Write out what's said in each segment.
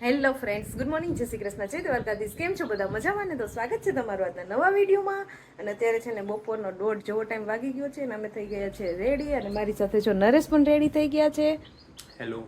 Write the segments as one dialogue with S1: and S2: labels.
S1: Hello friends, good morning, જય શ્રી કૃષ્ણ, જય દ્વારકાધીશ. કેમ છો બધા? મજામાં ને? તો સ્વાગત છે તમારું આજના નવા વિડીયોમાં. અને અત્યારે છે ને બપોરનો 1:30 જેવો ટાઈમ વાગી ગયો છે અને અમે થઈ ગયા છે રેડી. અને મારી સાથે જો નરેશ પણ રેડી થઈ ગયા છે.
S2: હેલો.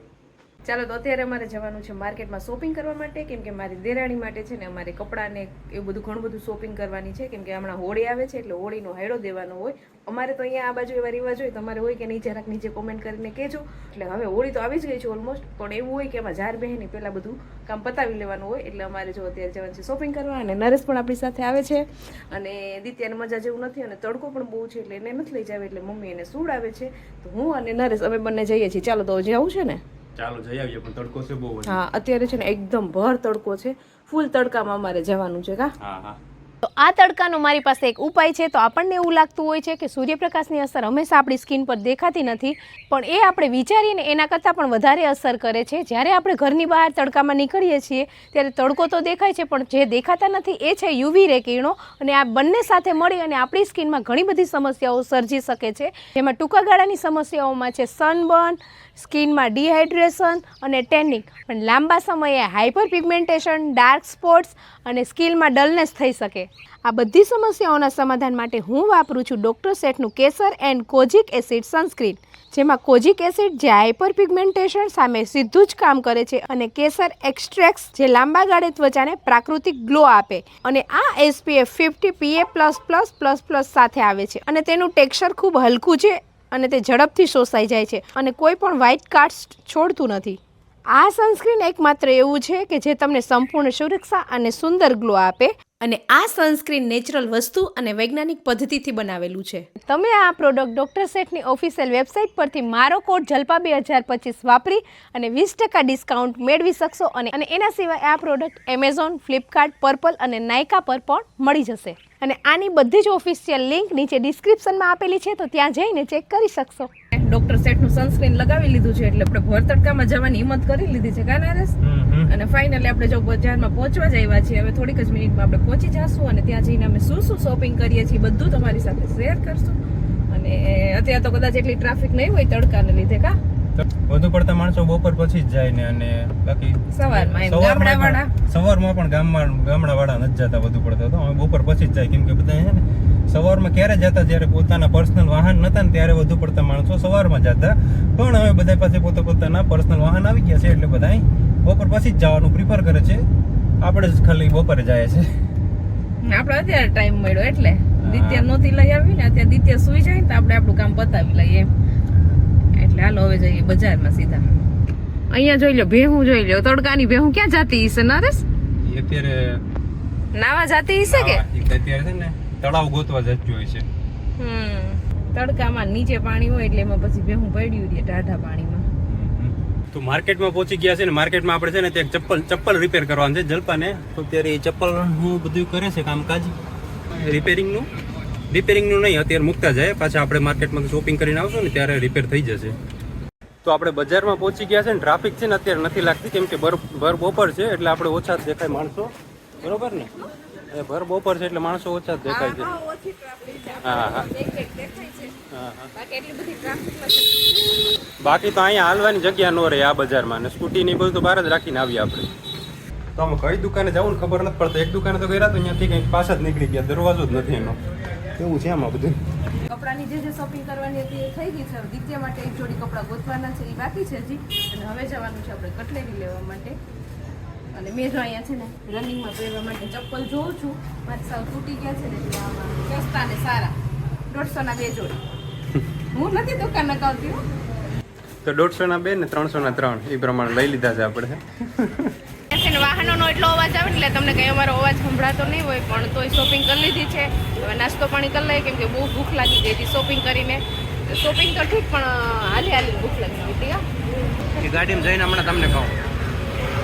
S1: ચાલો, તો અત્યારે અમારે જવાનું છે માર્કેટમાં શોપિંગ કરવા માટે, કેમ કે મારી દેરાણી માટે છે ને અમારે કપડાં ને એવું બધું ઘણું બધું શોપિંગ કરવાની છે, કેમ કે હમણાં હોળી આવે છે એટલે હોળીનો હાયડો દેવાનો હોય. અમારે તો અહીંયા આ બાજુ એવા રિવાજ હોય, તમારે હોય કે નહીં જરાક નીચે કોમેન્ટ કરીને કહેજો. એટલે હવે હોળી તો આવી જ ગઈ છે ઓલમોસ્ટ, પણ એવું હોય કે એમાં ઝાર બહેની પહેલાં બધું કામ પતાવી લેવાનું હોય. એટલે અમારે જો અત્યારે જવાનું છે શોપિંગ કરવા. અને નરેશ પણ આપણી સાથે આવે છે. અને દિત્યાને મજા જેવું નથી અને તડકો પણ બહુ છે એટલે એને નથી લઈ જાવ, એટલે મમ્મી એને સૂડ આવે છે. તો હું અને નરેશ અમે બંને જઈએ છીએ. ચાલો તો જવું છે ને?
S2: ચાલો જઈ આવીએ, પણ તડકો છે બહુ.
S1: હા, અત્યારે છે ને એકદમ ભર તડકો છે, ફૂલ તડકામાં અમારે જવાનું છે. કા
S2: હા.
S3: તો આ તડકાનો મારી પાસે એક ઉપાય છે. તો આપણને એવું લાગતું હોય છે કે સૂર્યપ્રકાશની અસર હંમેશા આપણી સ્કિન પર દેખાતી નથી, પણ એ આપણે વિચારીને એના કરતાં પણ વધારે અસર કરે છે. જ્યારે આપણે ઘરની બહાર તડકામાં નીકળીએ છીએ ત્યારે તડકો તો દેખાય છે, પણ જે દેખાતા નથી એ છે યુવી રે કિરણો. અને આ બંને સાથે મળી અને આપણી સ્કિનમાં ઘણી બધી સમસ્યાઓ સર્જી શકે છે. જેમાં ટૂંકા ગાળાની સમસ્યાઓમાં છે સનબર્ન, સ્કિનમાં ડિહાઇડ્રેશન અને ટેનિંગ. પણ લાંબા સમયે હાઇપર પિગમેન્ટેશન, ડાર્ક સ્પોટ્સ અને સ્કિનમાં ડલનેસ થઈ શકે. આ બધી સમસ્યાઓના સમાધાન માટે હું વાપરું છું ડૉક્ટર સેટનું કેસર એન્ડ કોજિક એસિડ સનસ્ક્રીન. જેમાં કોજિક એસિડ જે હાઇપર પિગમેન્ટેશન સામે સીધું જ કામ કરે છે, અને કેસર એક્સ્ટ્રેક્ટ્સ જે લાંબા ગાળે ત્વચાને પ્રાકૃતિક ગ્લો આપે. અને આ SPF 50 PA++++ સાથે આવે છે, અને તેનું ટેક્સચર ખૂબ હલકું છે અને તે ઝડપથી શોષાઈ જાય છે અને કોઈ પણ વ્હાઇટ કાસ્ટ છોડતું નથી. આ સનસ્ક્રીન એકમાત્ર એવું છે કે જે તમને સંપૂર્ણ સુરક્ષા અને સુંદર ગ્લો આપે. અને આ સનસ્ક્રીન નેચરલ વસ્તુ અને વૈજ્ઞાનિક પદ્ધતિથી બનાવેલું છે. તમે આ પ્રોડક્ટ ડૉક્ટર સેટની ઓફિશિયલ વેબસાઇટ પરથી મારો કોડ જલ્પા 2025 વાપરી અને 20% ડિસ્કાઉન્ટ મેળવી શકશો. અને એના સિવાય આ પ્રોડક્ટ એમેઝોન, ફ્લિપકાર્ટ, પર્પલ અને નાયકા પર પણ મળી જશે. અને આની બધી જ ઓફિશિયલ લિંક નીચે ડિસ્ક્રિપ્શનમાં આપેલી છે, તો ત્યાં જઈને ચેક કરી શકશો.
S1: ડોક્ટર સેટનું સનસ્ક્રીન લગાવી લીધું છે એટલે આપણે ભર તડકામાં જવાની હિંમત કરી લીધી છે. કા નરેશ? અને ફાઇનલી આપણે જો બજારમાં પહોંચવા જ આવ્યા છીએ. હવે થોડીક જ મિનિટમાં આપણે પહોંચી જશું અને ત્યાં જઈને અમે શું શું શોપિંગ કરીએ છીએ બધું તમારી સાથે શેર કરશું. અને અત્યારે તો કદાચ એટલી ટ્રાફિક નહીં હોય તડકાને લીધે. કા
S2: વધુ પડતા માણસો બપોર પછી જ જાય ને, અને બાકી
S1: સવારમાં
S2: પણ ગામડાવાળા નથી જતા વધુ પડતા. તો અમે બપોર પછી જ જાય, કેમ કે બધા છે ને સવારમાં ક્યારે જતા, જ્યારે પોતાના પર્સનલ વાહન નતા ને ત્યારે વધુ પડતા માણસો સવારમાં જતા. પણ હવે બધા પાસે પોતાના પર્સનલ વાહન આવી ગયા છે એટલે બધા બપોર પછી જ જવાનું પ્રિફર કરે છે. આપણે જ ખાલી બપોરે જાય છે.
S1: આપણે અત્યારે ટાઈમ મળ્યો એટલે દિત્યા નહોતી લઈ આવી ને, અત્યારે દિત્યા સુઈ જાય ને તો આપણે આપણું કામ પતાવી લઈએ એમ. એટલે હાલો હવે જઈએ બજારમાં સીધા. અહીંયા જોઈ લો ભેહું, જોઈ લો તડકાની ભેહું ક્યાં જાતી હશે નરેશ?
S2: અત્યારે
S1: નાવા જાતી હશે કે
S2: અત્યારે છે ને તળાવ ગોતવા જતી હોય છે.
S1: તડકામાં નીચે પાણી હોય એટલે એમાં પછી ભેહું પડ્યું રહે ટાઢા પાણીમાં.
S2: તો માર્કેટમાં પહોંચી ગયા છે ને, માર્કેટમાં આપણે છે ને ત્યાં ચપ્પલ રિપેર કરવાનું છે જલ્પાને. તો ત્યારે એ ચપ્પલ હું બધું કરે છે કામકાજ રિપેરિંગનું નહીં, અત્યારે મૂકતા જાય. પાછા આપણે માર્કેટમાં શોપિંગ કરીને આવશું ને ત્યારે રિપેર થઈ જશે. તો આપણે બજારમાં પહોંચી ગયા છે ને, ટ્રાફિક છે ને અત્યારે નથી લાગતી, કેમ કે ભર બપોર છે એટલે આપણે ઓછા જ દેખાય માણસો. બરોબર ને? ભર બપોર છે એટલે માણસો ઓછા જ દેખાય છે. હા. બાકી તો અહીંયા હાલવાની જગ્યા ન રહે આ બજારમાં, ને સ્કૂટી ની બધું તો બહાર જ રાખીને આવીએ આપણે. તો અમે કઈ દુકાને જવું ને ખબર નથી પડતી. એક દુકાને તો ગયા તો અહીંયાથી કંઈક પાછા જ નીકળી ગયા, દરવાજો જ નથી એનો. એવું છે આમાં બધું.
S1: કપડાની જે શોપિંગ કરવાની હતી એ થઈ ગઈ છે. દિત્યા માટે એક જોડી કપડાં ગોતવાના છે, એ બાકી છે હજી. અને હવે જવાનું છે આપણે કટલેરી લેવા માટે. અને મેં જો અહીંયા છે ને રનિંગમાં પહેરવા માટે ચપ્પલ જોઉં છું, મારી સાવ તૂટી ગયા છે ને, એટલે આમાં સસ્તા ને સારા 150 ના 2 જોડી. હું નથી દુકાન નકાવતી હો.
S2: તો 150 ના 2 ને 300 ના 3 એ પ્રમાણે લઈ લીધા છે આપણે.
S1: વાહનોનો એટલો અવાજ આવે એટલે તમને કઈ અમારો અવાજ સંભળાતો નહીં હોય, પણ તોય શોપિંગ કરી લીધી છે. હવે નાસ્તો પાણી કરી લઈએ, કેમ કે બહુ ભૂખ લાગી ગઈ હતી શોપિંગ કરીને. શોપિંગ તો ઠીક, પણ હાલી ભૂખ લાગી ગઈ હતી.
S2: ગાડીમાં જઈને હમણાં તમને કહું.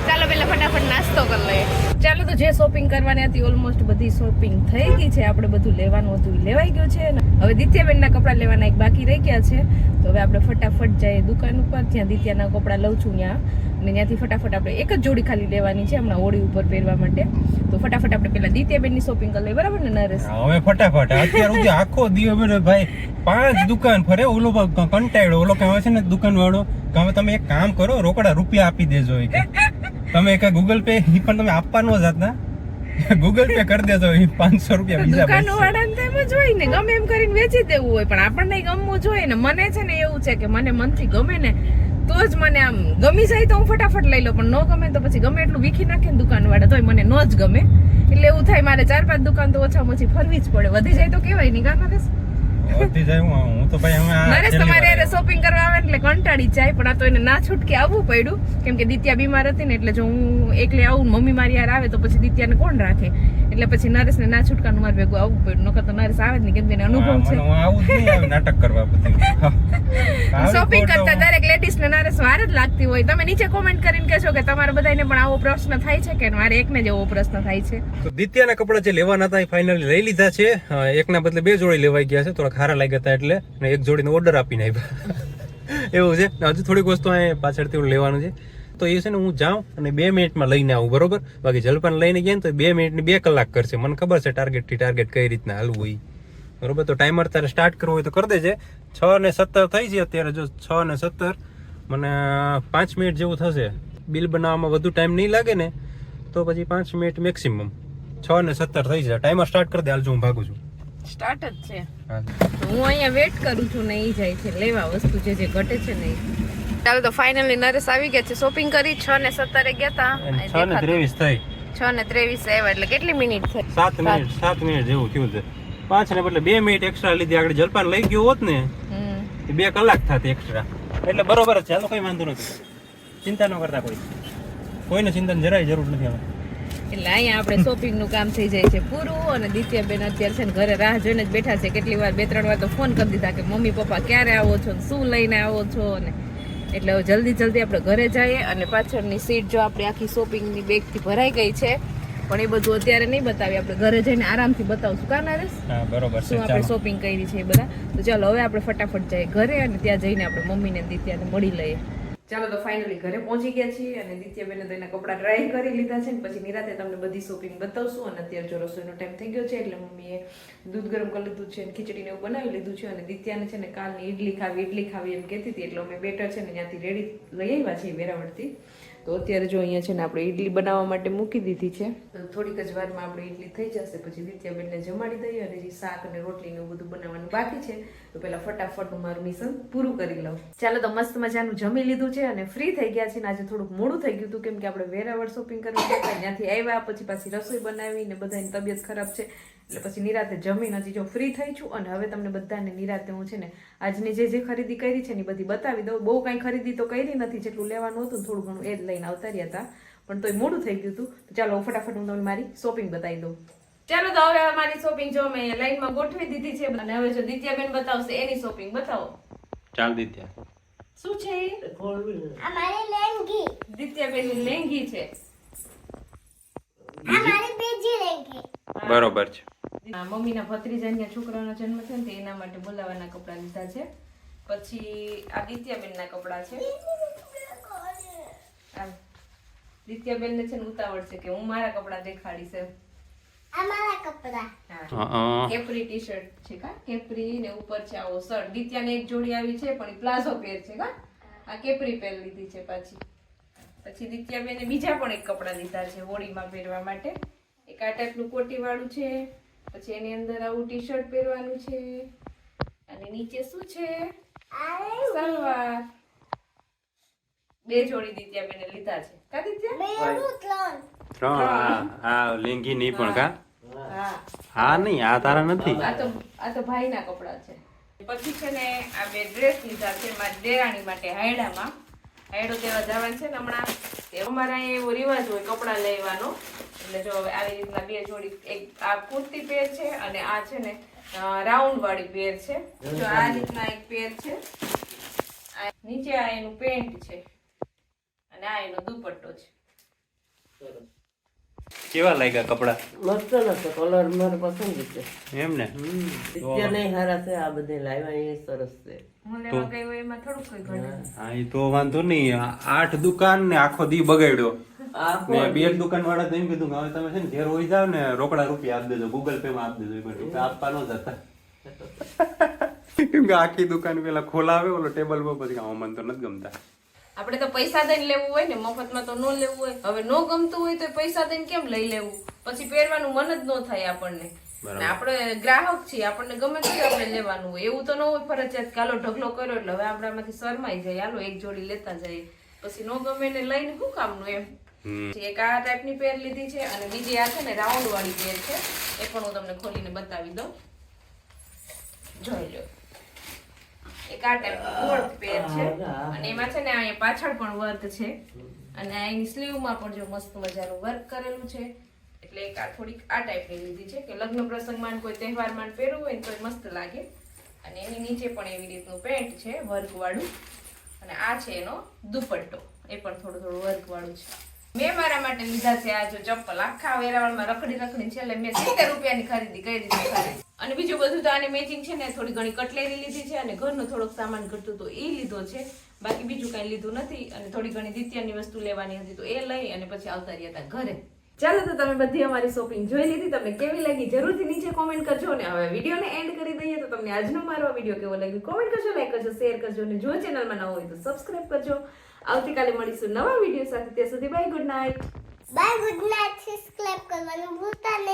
S1: ચાલો પહેલા ફટાફટ નાસ્તો કરી લઈએ. ચાલો, તો જે શોપિંગ કરવાની હતી ઓલમોસ્ટ બધી શોપિંગ થઈ ગઈ છે. આપણે બધું લેવાનું હતું લેવાઈ ગયું છે. હવે દિત્યાબેનના કપડાં લેવાના એક બાકી રહી ગયા છે. તો હવે આપણે ફટાફટ જઈએ દુકાન ઉપર, જ્યાં દિત્યાના કપડાં લઉં છું ત્યાં. અને ત્યાંથી ફટાફટ આપણે એક જ જોડી ખાલી લેવાની છે હમણાં હોળી ઉપર પહેરવા માટે. તો ફટાફટ આપણે પેલા દિત્યાબેનની શોપિંગ કરી લઈએ, બરાબર ને નરેશ?
S2: હવે ફટાફટ અત્યાર સુધી આખો દિવસ ભાઈ 5 દુકાન ફરે. ઓલો કંટાળ્યો, ઓલો કહેવાય છે ને દુકાન વાળો, કે હવે તમે એક કામ કરો, રોકડા રૂપિયા આપી દેજો. તમે એક ગૂગલ પે ઈ પણ તમે આપવા ન જાતા, ગૂગલ પે કરી દેજો, ઈ 500 રૂપિયા બીજા
S1: દુકાનો વાળાને તો એમ જ હોય ને, ગમે એમ કરીને વેચી દેવું હોય, પણ આપણને ગમવું જોઈએ ને. મને છે ને એવું છે કે મને મનથી ગમે ને તો જ મને આમ ગમી જાય તો હું ફટાફટ લઈ લઉં, પણ ન ગમે તો પછી ગમે એટલું વીખી નાખે ને દુકાન વાળા તોય મને ન જ ગમે. એટલે એવું થાય મારે 4-5 દુકાન તો ઓછામાં ઓછી ફરવી જ પડે. વધી જાય તો કેવાય નહીં કા નરેશ?
S2: વધી જાય. હું તો ભાઈ હવે આ
S1: નરેશ તમારે યારે શોપિંગ કરવા આવે એટલે કંટાળી જાય, પણ આ તો એને ના છૂટકે આવવું પડ્યું, કેમ કે દિત્યા બીમાર હતી ને. એટલે જો હું એકલે આવું, મમ્મી મારી યાર આવે તો પછી દિત્યાને કોણ રાખે? એટલે પછી નરેશને ના છૂટકાનું મારે ભેગું આવવું પડ્યું. નકર તો નરેશ આવે જ નહીં, કેમ કે એને અનુભવ છે.
S2: હું આવું જ નહીં, આવે નાટક કરવા બધું.
S1: શોપિંગ કરતા દરેક લેડીઝ ને નરેશ વાર જ લાગતી હોય. તમે નીચે કોમેન્ટ કરીને કહેશો કે તમારા બધાને પણ આવો પ્રશ્ન થાય છે કે મારે એકને જ એવો પ્રશ્ન થાય છે.
S2: તો દિત્યાના કપડા જે લેવાના હતા એ ફાઇનલી લઈ લીધા છે. એકના બદલે 2 જોડી લેવાઈ ગયા છે, થોડા ખારા લાગ્યા હતા એટલે, અને એક જોડીનો ઓર્ડર આપીને આવ્યા. એવું છે. હજુ થોડીક વસ્તુ અહીં પાછળથી લેવાનું છે, તો એ છે ને હું જાઉં અને 2 મિનિટમાં લઈને આવું, બરોબર? બાકી જલપાન લઈને ગયા ને તો 2 મિનિટની 2 કલાક કરશે. મને ખબર છે ટાર્ગેટ થી ટાર્ગેટ કઈ રીતના હાલવું હોય, બરોબર? તો ટાઈમર તારે સ્ટાર્ટ કરવું હોય તો કરી દેજે. 6:17 થઈ છે અત્યારે. જો 6:17 મને 5 મિનિટ જેવું થશે. બિલ બનાવવામાં વધુ ટાઈમ નહીં લાગે ને તો પછી 5 મિનિટ મેક્સિમમ. 6:17 થઈ જાય. ટાઈમર સ્ટાર્ટ કરી દે. હાલ જો હું ભાગું છું.
S1: સ્ટાર્ટ જ છે. હું અહીંયા વેટ કરું છું ને ઈ જાય છે લેવા વસ્તુ જે જે ઘટે છે ને ઈ. ચાલો તો ફાઇનલી નરેશ આવી ગયા છે. શોપિંગ કરી 6:17 ગયા તા.
S2: 6:23 થઈ.
S1: 6:23 આવ્યા એટલે કેટલી મિનિટ થઈ?
S2: 7 મિનિટ જેવું થયું છે. 5 ને બદલે 2 મિનિટ એક્સ્ટ્રા લીધી. આગળ જલપાન લઈ ગયો હોત ને 2 કલાક થાત એક્સ્ટ્રા. એટલે બરોબર જ છે. હાલો કઈ વાંધો નથી. ચિંતા ન કરતા કોઈ. કોઈને ચિંતાની જરાય જરૂર નથી હવે.
S1: એટલે અહીંયા આપણે શોપિંગ નું કામ થઈ જાય છે પૂરું. અને દિત્યાબેન અત્યારે છે ને ઘરે રાહ જોઈને જ બેઠા છે. કેટલી વાર 2-3 વાર તો ફોન કરી દીધા કે મમ્મી પપ્પા ક્યારે આવો છો, શું લઈને આવો છો ને. એટલે હવે જલ્દી આપણે ઘરે જઈએ. અને પાછળની સીટ જો આપણે આખી શોપિંગની બેગથી ભરાઈ ગઈ છે, પણ એ બધું અત્યારે નહીં બતાવી, આપણે ઘરે જઈને આરામથી બતાવશું. કા નરેશ?
S2: હા બરોબર છે.
S1: શું આપણે શોપિંગ કરી છે એ બધા. તો ચાલો હવે આપણે ફટાફટ જઈએ ઘરે અને ત્યાં જઈને આપણે મમ્મીને દિત્યાને મળી લઈએ. ચાલો તો ફાઇનલી ઘરે પહોંચી ગયા છીએ અને દિત્યાબેને તો એના કપડાં ટ્રાય કરી લીધા છે ને પછી નિરાતે તમને બધી શોપિંગ બતાવશું. અને અત્યારે જો રસોઈનો ટાઈમ થઈ ગયો છે એટલે મમ્મીએ દૂધ ગરમ કરી લીધું છે અને ખીચડીને એવું બનાવી લીધું છે. અને દિત્યાને છે ને કાલની ઈડલી ખાવી એમ કહેતી હતી, એટલે અમે બેટર છે ને ત્યાંથી રેડી લઈ આવ્યા છીએ વેરાવળથી. તો અત્યારે જો અહીંયા છે ને આપણે ઈડલી બનાવવા માટે મૂકી દીધી છે. તો થોડીક જ વારમાં આપણે ઈડલી થઈ જશે. પછી દિત્યાબેનને જમાડી દઈએ અને જે શાક અને રોટલી ને એવું બધું બનાવવાનું બાકી છે તો પેલા ફટાફટ હું મારું મિશન પૂરું કરી લઉં. ચાલો તો મસ્ત મજાનું જમી લીધું છે અને ફ્રી થઈ ગયા છે. ને આજે થોડુંક મોડું થઈ ગયું હતું કેમ કે આપણે વેરાવળ શોપિંગ કરવા ગયા ત્યાંથી આવ્યા પછી પાછી રસોઈ બનાવી ને બધાની તબિયત ખરાબ છે એટલે પછી નિરાતે જમીન હજી જો ફ્રી થઈ છું. અને હવે તમને બધાને નિરાતે હું છે ને આજની જે ખરીદી કરી છે ને બધી બતાવી દઉં. બહુ કાંઈ ખરીદી તો કરી નથી, જેટલું લેવાનું હતું થોડું ઘણું એ જ લઈને આવતા રહ્યા હતા, પણ તોય મોડું થઈ ગયું હતું. તો ચાલો ફટાફટ હું તમને મારી શોપિંગ બતાવી દઉં. ચાલો તો હવે મારી શોપિંગ જો મેં લાઈનમાં ગોઠવી દીધી છે અને હવે જો દિત્યાબેન બતાવશે એની શોપિંગ. બતાવો.
S2: ચાલ દિત્યા,
S1: શું છે એ?
S4: અમારી લેંગી.
S1: દિત્યાબેનની લેંગી છે.
S4: અમારી બીજી લેંગી.
S2: બરોબર છે.
S1: મમ્મીના ભત્રીજાના છોકરાનો જન્મ છે ને એના માટે બોલાવાના કપડા લીધા છે. પછી આ દિત્યાબેનના કપડા છે. દિત્યાબેનને છે ને ઉતાવળ છે કે હું મારા કપડા દેખાડીશ એમ.
S4: અમારા કપડા.
S1: કેપરી ટી શર્ટ છે કા, કેપરી ને ઉપર છે આવો શર્ટ. દિત્યાને એક જોડી આવી છે પણ પ્લાઝો પેર છે કા, આ કેપરી પેર લીધી છે પાછી. પછી દિત્યાબેને બીજા પણ એક કપડા લીધા છે હોળીમાં પહેરવા માટે. એક આ ટાઈપનું કોટી વાળું છે, પછી એની અંદર આવું ટી શર્ટ પહેરવાનું છે અને નીચે શું છે સલવાર. 2 જોડી દિત્યાબેને લીધા છે કા દિત્યા?
S2: 3 હા લેંગી નહીં પણ કા.
S1: હા
S2: હા નહીં આ તારા નથી.
S1: આ તો ભાઈના કપડા છે. પછી છે ને આ 2 ડ્રેસ લીધા છે મારી દેરાણી માટે. હાયડામાં હાયડો દેવા જવાનું છે ને હમણાં. અમારા અહીંયા એવો રિવાજ હોય કપડા લેવાનો. એટલે જો હવે આવી રીતના 2 જોડી, એક આ કુર્તી પેર છે અને આ છે ને રાઉન્ડ વાળી પેર છે. જો આ રીતના એક પેર છે, નીચે આ એનું પેન્ટ છે અને આ એનો દુપટ્ટો છે.
S2: કેવા લાગ્યા કપડા?
S5: મસ્ત નથી, કલર મારે પસંદ છે.
S2: એમ ને
S5: દિત્યા નહીં હારા છે, આ બધે લાવ્યા એ સરસ છે.
S1: હું લેવા ગઈ હોય એમાં થોડુંક કોઈ ઘટે.
S2: હા એ તો વાંધો નહીં. 8 દુકાન ને આખો દી બગાડ્યો. મેં 2 દુકાન વાળા તો એમ કીધું કે હવે તમે છે ને ઘેર હોઈ જાવ ને રોકડા રૂપિયા આપી દેજો, ગૂગલ પે માં આપી દેજો. એમાં આપવા ન જતા કેમ કે આખી દુકાન પેલા ખોલાવે ઓલો ટેબલ પર, પછી મને તો નથી ગમતા.
S1: આપણે તો પૈસા દઈને લેવું હોય ને, મફતમાં તો ન લેવું હોય. હવે ન ગમતું હોય તો પૈસા દઈને કેમ લઈ લેવું? પછી પહેરવાનું મન જ ન થાય આપણને. અને આપણે ગ્રાહક છીએ, આપણને ગમે તે આપણે લેવાનું હોય. એવું તો ન હોય ફરજિયાત કે હાલો ઢગલો કર્યો એટલે હવે આપણામાંથી શરમાઈ જાય, હાલો એક જોડી લેતા જાય. પછી ન ગમે ને લઈને શું કામનું એમ. એક આ ટાઈપની પેર લીધી છે અને બીજી આ છે ને રાઉન્ડ વાળી પેર છે. એ પણ હું તમને ખોલીને બતાવી દઉં, જોઈ લો. એક આ ટાઈપની ગોળ પેર છે અને એમાં છે ને અહીંયા પાછળ પણ વર્ક છે અને એની સ્લીવમાં પણ જો મસ્ત મજાનું વર્ક કરેલું છે. એટલે એક આ થોડીક આ ટાઈપની લીધી છે કે લગ્ન પ્રસંગમાં કોઈ તહેવારમાં પહેરવું હોય ને તો મસ્ત લાગે. અને એની નીચે પણ એવી રીતનું પેન્ટ છે વર્ક વાળું અને આ છે એનો દુપટ્ટો, એ પણ થોડું થોડું વર્ક વાળું છે. મેં મારા માટે લીધા છે આ જો ચપ્પલ, આખા વેરાવળમાં રખડી છેલ્લે મેં 70 રૂપિયાની ખરીદી કરી દીધી. અને બીજું બધું તો આને મેચિંગ છે ને થોડી ઘણી કટલેરી લીધી છે અને ઘરનો થોડોક સામાન ઘટતું તો એ લીધો છે. બાકી બીજું કઈ લીધું નથી. અને થોડી ઘણી દિત્યાની વસ્તુ લેવાની હતી તો એ લઈ અને પછી આવતા રહ્યા હતા ઘરે. ચાલો તો તમે બધી અમારી શોપિંગ જોઈ લીધી, તમને કેવી લાગી જરૂરથી નીચે કોમેન્ટ કરજો. અને હવે વિડીયોને એન્ડ કરી દઈએ તો તમને આજનો મારો વિડીયો કેવો લાગ્યો કોમેન્ટ કરજો, લાઈક કરજો, શેર કરજો અને જો ચેનલમાં નવો હોય તો સબસ્ક્રાઇબ કરજો. આવતીકાલે મળીશું નવા વિડીયો સાથે. ત્યાં સુધી bye, good night.
S4: Bye, good night. Subscribe કરવાનું ભૂલતા નહીં.